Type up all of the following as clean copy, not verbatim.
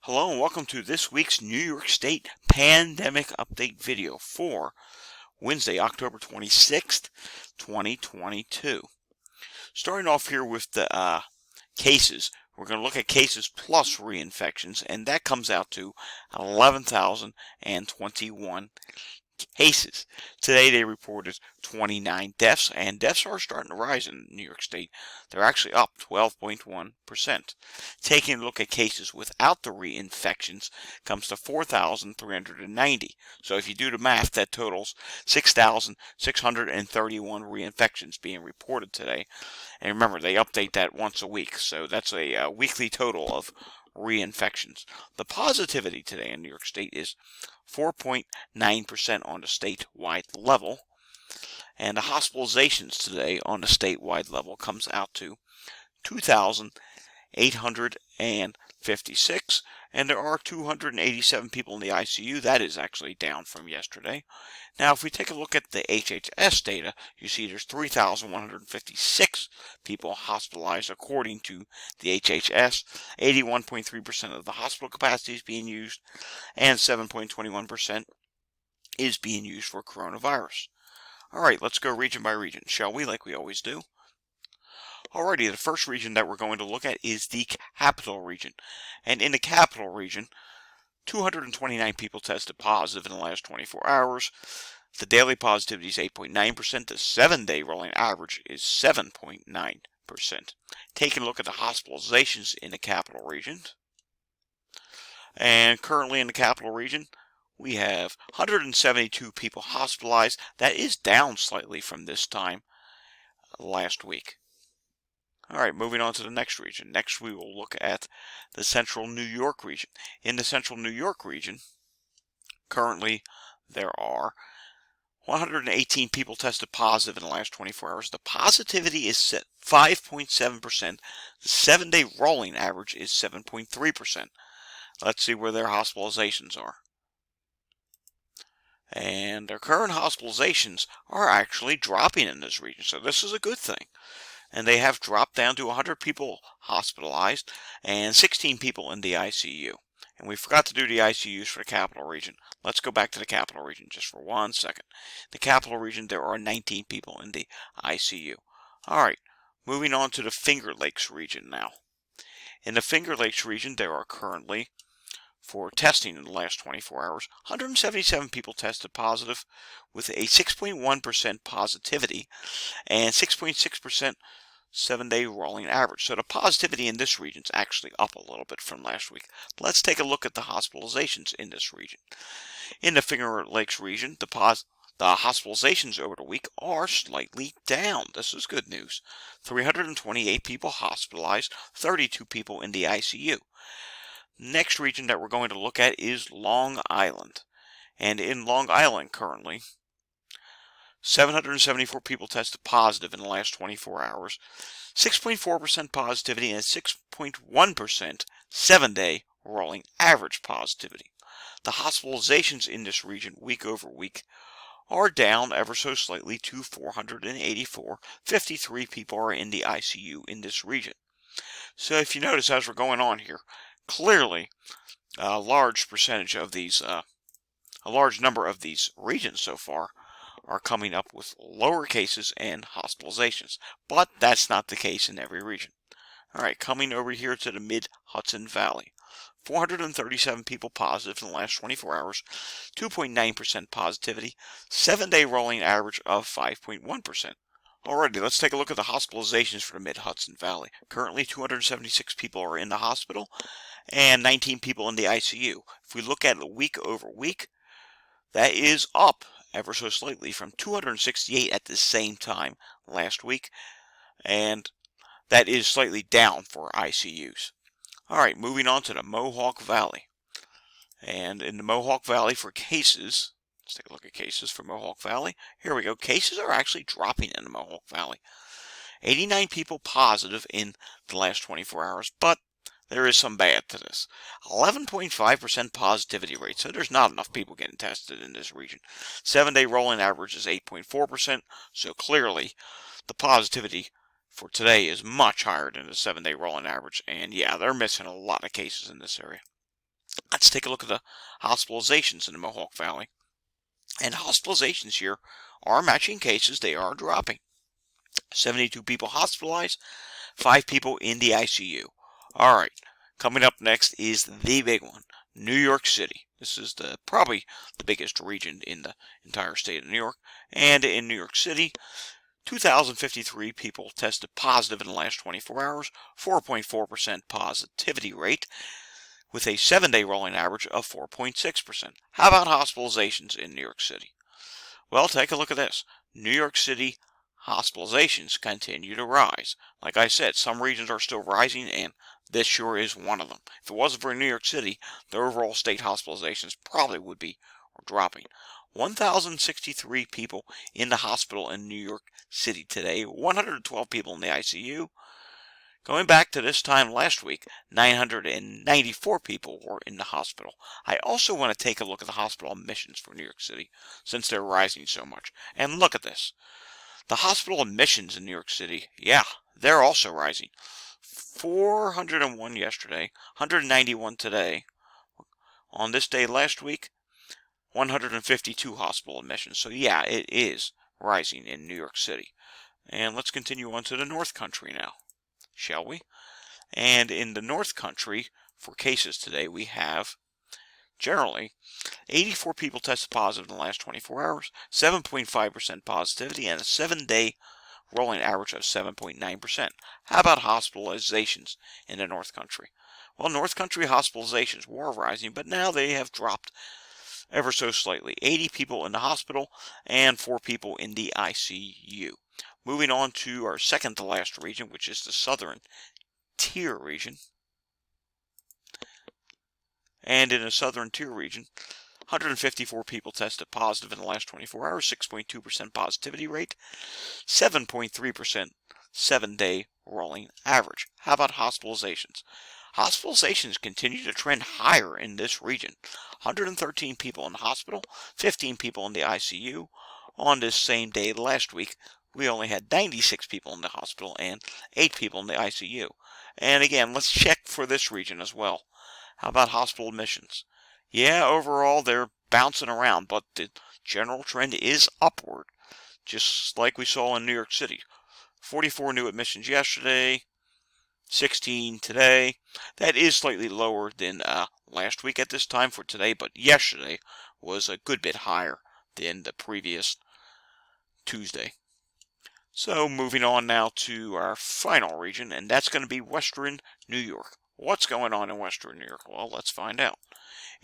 Hello and welcome to this week's New York State Pandemic Update video for Wednesday, October 26th, 2022. Starting off here with the cases, we're going to look at cases plus reinfections, and that comes out to 11,021 cases. Today they reported 29 deaths, and deaths are starting to rise in New York State. They're actually up 12.1%. Taking a look at cases without the reinfections comes to 4,390. So if you do the math, that totals 6,631 reinfections being reported today. And remember, they update that once a week, so that's a weekly total of reinfections. The positivity today in New York State is 4.9% on the statewide level, and the hospitalizations today on the statewide level comes out to 2,856, and there are 287 people in the ICU. That is actually down from yesterday. Now, if we take a look at the HHS data, you see there's 3,156 people hospitalized according to the HHS. 81.3% of the hospital capacity is being used, and 7.21% is being used for coronavirus. All right, let's go region by region, shall we, like we always do? Alrighty, the first region that we're going to look at is the capital region. And in the capital region, 229 people tested positive in the last 24 hours. The daily positivity is 8.9%. The 7-day rolling average is 7.9%. Taking a look at the hospitalizations in the capital region. And currently in the capital region, we have 172 people hospitalized. That is down slightly from this time last week. All right, moving on to the next region. Next, we will look at the central New York region. In the central New York region, currently there are 118 people tested positive in the last 24 hours. The positivity is 5.7%. The 7-day rolling average is 7.3%. Let's see where their hospitalizations are. And their current hospitalizations are actually dropping in this region, so this is a good thing. And they have dropped down to 100 people hospitalized and 16 people in the ICU. And we forgot to do the ICUs for the capital region. Let's go back to the capital region just for 1 second. The capital region, there are 19 people in the ICU. All right, moving on to the Finger Lakes region now. In the Finger Lakes region, there are currently, for testing in the last 24 hours, 177 people tested positive with a 6.1% positivity and 6.6% 7-day rolling average. So the positivity in this region is actually up a little bit from last week. Let's take a look at the hospitalizations in this region. In the Finger Lakes region, the hospitalizations over the week are slightly down. This is good news. 328 people hospitalized, 32 people in the ICU. Next region that we're going to look at is Long Island. And in Long Island currently, 774 people tested positive in the last 24 hours, 6.4% positivity and 6.1% 7-day rolling average positivity. The hospitalizations in this region week over week are down ever so slightly to 484. 53 people are in the ICU in this region. So if you notice as we're going on here, clearly a large percentage of these, a large number of these regions so far are coming up with lower cases and hospitalizations. But that's not the case in every region. All right, coming over here to the Mid-Hudson Valley. 437 people positive in the last 24 hours, 2.9% positivity, 7-day rolling average of 5.1%. Alrighty, let's take a look at the hospitalizations for the Mid-Hudson Valley. Currently, 276 people are in the hospital and 19 people in the ICU. If we look at it week over week, that is up ever so slightly from 268 at the same time last week, and that is slightly down for ICUs. All right, moving on to the Mohawk Valley. And in the Mohawk Valley for cases, let's take a look at cases for Mohawk Valley. Here we go. Cases are actually dropping in the Mohawk Valley. 89 people positive in the last 24 hours, but there is some bad to this. 11.5% positivity rate, so there's not enough people getting tested in this region. 7-day rolling average is 8.4%, so clearly the positivity for today is much higher than the 7-day rolling average, and yeah, they're missing a lot of cases in this area. Let's take a look at the hospitalizations in the Mohawk Valley. And hospitalizations here are matching cases. They are dropping. 72 people hospitalized, 5 people in the ICU. All right, coming up next is the big one, New York City. This is probably the biggest region in the entire state of New York. And in New York City, 2,053 people tested positive in the last 24 hours, 4.4% positivity rate, with a 7-day rolling average of 4.6%. How about hospitalizations in New York City? Well, take a look at this. New York City hospitalizations continue to rise. Like I said, some regions are still rising, and this sure is one of them. If it wasn't for New York City, the overall state hospitalizations probably would be dropping. 1,063 people in the hospital in New York City today, 112 people in the ICU. Going back to this time last week, 994 people were in the hospital. I also want to take a look at the hospital admissions for New York City, since they're rising so much. And look at this. The hospital admissions in New York City, yeah, they're also rising. 401 yesterday, 191 today. On this day last week, 152 hospital admissions. So yeah, it is rising in New York City. And let's continue on to the North Country now, shall we? And in the North Country, for cases today, we have, generally, 84 people tested positive in the last 24 hours, 7.5% positivity, and a 7-day rolling average of 7.9%. How about hospitalizations in the North Country? Well, North Country hospitalizations were rising, but now they have dropped ever so slightly. 80 people in the hospital and 4 people in the ICU. Moving on to our second to last region, which is the Southern Tier region. And in the Southern Tier region, 154 people tested positive in the last 24 hours, 6.2% positivity rate, 7.3% 7-day rolling average. How about hospitalizations? Hospitalizations continue to trend higher in this region. 113 people in the hospital, 15 people in the ICU. On this same day last week, we only had 96 people in the hospital and 8 people in the ICU. And again, let's check for this region as well. How about hospital admissions? Yeah, overall they're bouncing around, but the general trend is upward, just like we saw in New York City. 44 new admissions yesterday, 16 today. That is slightly lower than last week at this time for today, but yesterday was a good bit higher than the previous Tuesday. So moving on now to our final region, and that's going to be Western New York. What's going on in Western New York? Well, let's find out.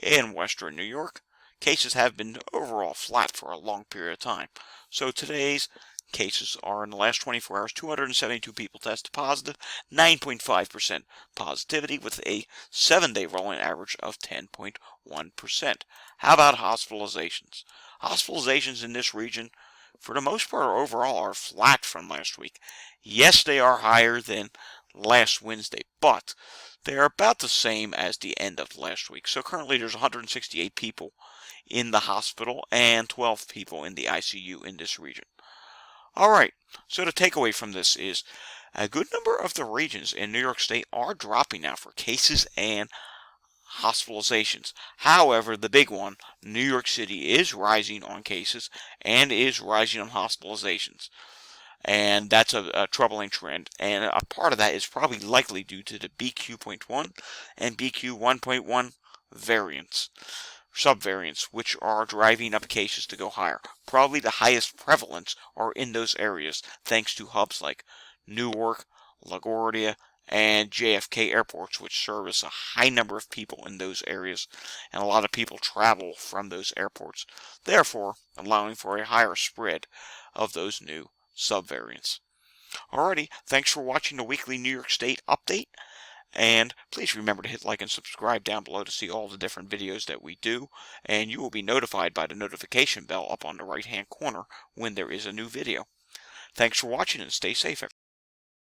In Western New York, cases have been overall flat for a long period of time. So today's cases are in the last 24 hours, 272 people tested positive, 9.5% positivity with a 7-day rolling average of 10.1%. How about hospitalizations? Hospitalizations in this region, for the most part, overall are flat from last week. Yes, they are higher than last Wednesday, but they are about the same as the end of last week. So currently there's 168 people in the hospital and 12 people in the ICU in this region. Alright, so the takeaway from this is a good number of the regions in New York State are dropping now for cases and hospitalizations. However, the big one, New York City, is rising on cases and is rising on hospitalizations. And that's a troubling trend. And a part of that is probably likely due to the BQ.1 and BQ.1.1 variants, subvariants, which are driving up cases to go higher. Probably the highest prevalence are in those areas, thanks to hubs like Newark, LaGuardia, and JFK airports, which service a high number of people in those areas, and a lot of people travel from those airports, therefore allowing for a higher spread of those new subvariants. Alrighty, thanks for watching the weekly New York State update, and please remember to hit like and subscribe down below to see all the different videos that we do, and you will be notified by the notification bell up on the right hand corner when there is a new video. Thanks for watching and stay safe, everyone.